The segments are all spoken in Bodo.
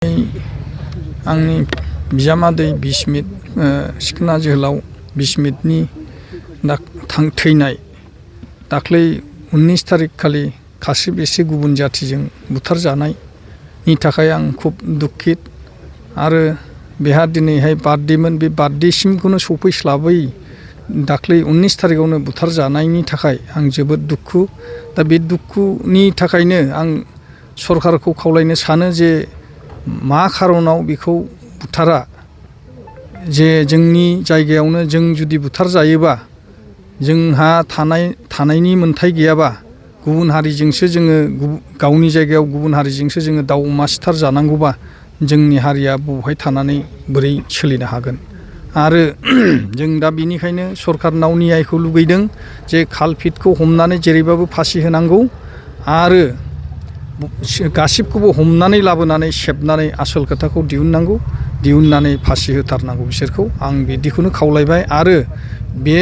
आंनि बिजामादै बिस्मित सिखोना जोहोलाव बिस्मितनि थैनाय दाख्लै 19 थारिख खालि खासिबेसे गुबुन जाथिजों बुथारजानायनि थाखाय आं खुब दुखित आरो बेहा दिनैहाय बार्थडेमोन बे बार्थडेसिमखौनो सफैस्लाबै दाख्लै 19 थारिखआवनो बुथारजानायनि थाखाय आं जोबोद दुखु दा बे दुखुनि थाखायनो आं सरकारखौ खावलायनो सानो जे मा खारनाव बेखौ बुथारा जे जोंनि जायगायावनो जों जुदि बुथार जायोबा जोंहा थानायनि मोन्थाय गैयाबा गुबुन हारिजोंसो जोङो गावनि जायगायाव गुबुन हारिजोंसो जोङो दाउ अमा सिथार जानांगौबा जोंनि हारिया बहाय थानानै बोरै सोलिनो हागोन आरो जों दा बेनिखायनो सरकारनाव न्यायखौ लुगैदों जे कालपिटखौ हमनानै जेरैबाबो फासि होनांगौ आरो गासिबखौबो हमनानै लाबोनानै सेबनानै आसल खोथाखौ दिहुननानै फासि होथारनांगौ बिसोरखौ आं बिदिखौनो खावलायबाय आरो बे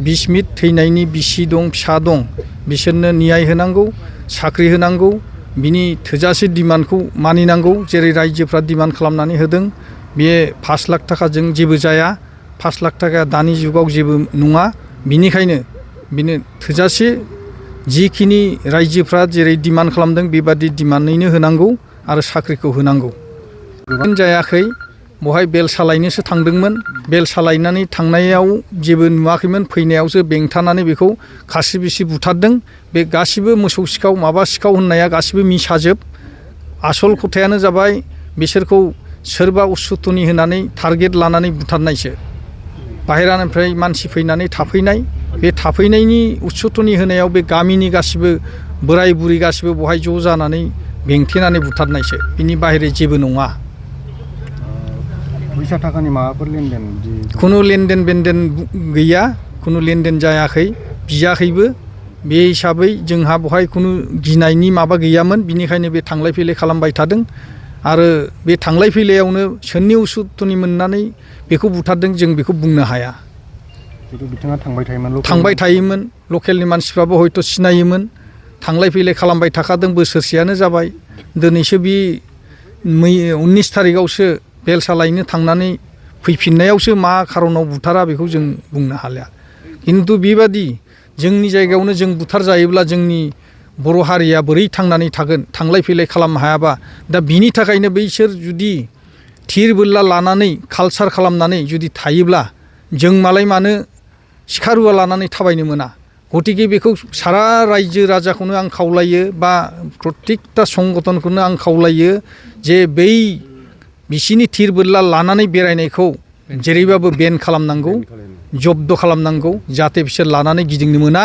बिस्मित थैनायनि बिसि दं फिसा दं बिसोरनो न्याय होनांगौ साख्रि होनांगौ बिनि थोजासे डिमान्डखौ मानिनांगौ जेरै रायजोफ्रा डिमान्ड खालामनानै होदों बे 5 लाख थाखाजों जेबो जाया 5 लाख थाखाया दानि जुगाव जेबो नङा बिनिखायनो बिनो थोजासे जिखिनि रायजोफ्रा जेरै डिमान्ड खालामदों बेबादि डिमान्डैनो होनांगौ आरो साख्रिखौ होनांगौ जायाखै बहाय बेल सालायनोसो थांदोंमोन बेल सालायनानै थांनायाव जेबो नुवाखैमोन फैनायावसो बेंथानानै बेखौ खासिबिसि बुथारदों बे गासिबो मोसौ सिखाव माबा सिखाव होननाया गासिबो मिसाजोब आसल खोथायानो जाबाय बिसोरखौ सोरबा उसुतनि होनानै टारगेट लानानै बुथारनायसो बाहेरानिफ्राय मानसि फैनानै थाफैनाय बे थाफैनायनि उसुतनि होनायाव बे गामिनि गासिबो बोराय बुरि गासिबो बहाय ज' जानानै बेंथेनानै बुथारनायसो बिनि बाहेरे जेबो नङा फैसा थाखानि माबाफोर लेनदेन खुनु लेनदेन बेनदेन गैया खुनु लेनदेन जायाखै बियाखैबो बे हिसाबै जोंहा बहाय खुनु गिनायनि माबा गैयामोन बिनिखायनो बे थांलाय फैलाय खालामबाय थादों आरो बे थांलाय फैलायावनो सोरनि उसुतनि मोननानै बेखौ बुथारदों जों बेखौ बुंनो हाया बिथाङा थांबाय थायोमोन लकेलनि मानसिफ्राबो हयथ' सिनायोमोन थांलाय फैलाय खालामबाय थाखादों बोसोरसेयानो जाबाय दिनैसो बे 19 थारिखआवसो बेल सालायनो थांनानै फैफिननायावसो मा खारनाव बुथारा बेखौ जों बुंनो हालिया खिन्थु बेबादि जोंनि जायगायावनो जों बुथार जायोब्ला जोंनि बर' हारिया बोरै थांनानै थागोन थांलाय फैलाय खालामनो हायाबा दा बिनि थाखायनो बैसोर जुदि थिर बोरला लानानै कालसार खालामनानै जुदि थायोब्ला जों मालाय मानो सिखा रुवा लानानै थाबायनो मोना गतिके बेखौ सारा रायजो राजाखौनो आं खावलायो बा प्रत्येकता संगठनखौनो आं खावलायो जे बै बिसिनि थिर बोरला लानानै बेरायनायखौ जेरैबाबो बेन खालामनांगौ जब्द खालामनांगौ जाहाथे बिसोर लानानै गिदिंनो मोना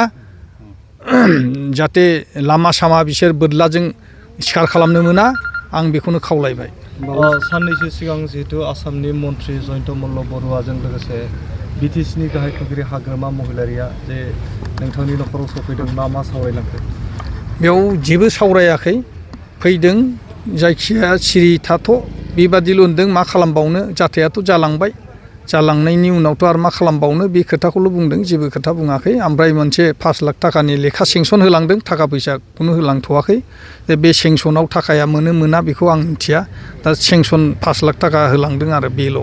जाहाथे लामा सामा बिसोर बोरलाजों सिखार खालामनो मोना आं बेखौनो खावलायबाय साननैसो सिगां जिहेतु आसामनि मन्त्रि जयन्त मल्ल बरुवाजों लोगोसे बिटिसिनि गाहाय खुंगिरि हाग्रामा महिलारिया जे नोंथांनि न'खराव सफैदों मा सावरायलांखो बेयाव जेबो सावरायाखै फैदों जायखिया सिरि थाथ' बेबादिल' होनदों मा खालामबावनो जाथायाथ' जालांनायनि उनावथ' आरो मा खालामबावनो बे खोथाखौल' बुंदों जेबो खोथा बुङाखै ओमफ्राय मोनसे 5 लाख थाखानि लेखा सेंसन होलांदों थाखा फैसाखौनो होलांथ'वाखै बे सेंसनाव थाखाया मोना बेखौ आं मिथिया दा सेंसन 5 लाख थाखा होलांदों आरो बेल'